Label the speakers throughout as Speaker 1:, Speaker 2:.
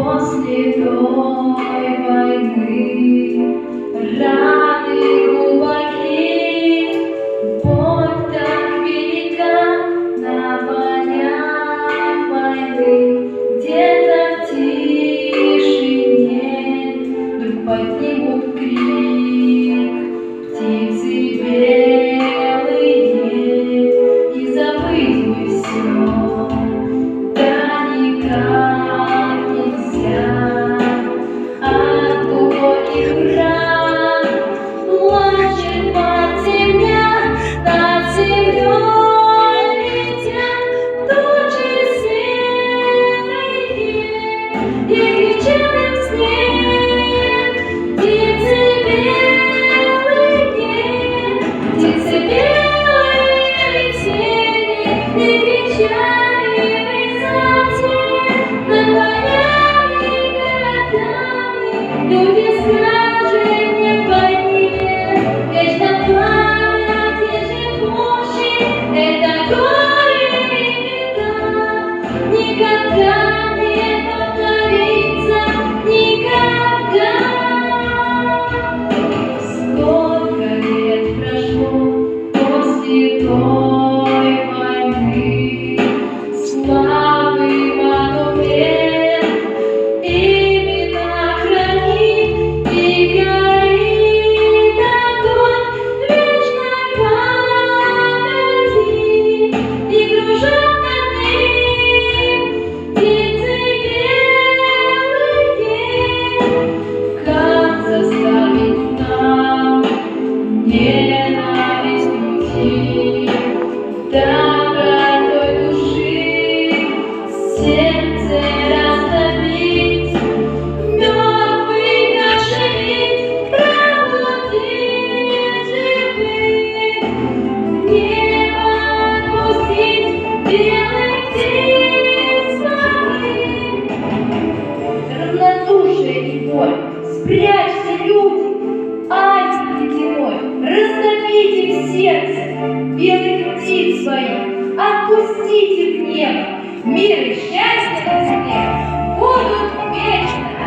Speaker 1: После той войны раны глубоки, боль так велика на полях войны. Где-то в тишине вдруг поднимут крик птицы белые, и забыть бы все, да никак нельзя. От глубоких ран плачет мать земля, над землей летят тучи серые, и кричат им вслед птицы белые, птицы белые летели и кричали в высоте над полями и городами. Люди сражения в войне, вечно память и живущий, это горе и беда никогда не повторится, никогда. Сколько лет прошло после той войны, славы монумент именно храни, и горит огонь вечной памяти, и кружат над ним птицы белые. Как заставить нам ненависть уйти, добротой души сердце растопить, мертвых оживить, пробудить живых, небо отпустить белых птиц своих. Равнодушие и боль, спрячьте, люди, ангел ледяной, растопите в сердце белых птиц своих, отпустите в небо, мир и счастье на земле будут вечно.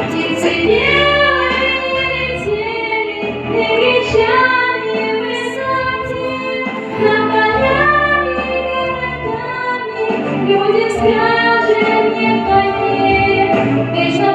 Speaker 1: Птицы белые летели и кричали в высоте над полями и городами. Люди скажем не в войне, вечно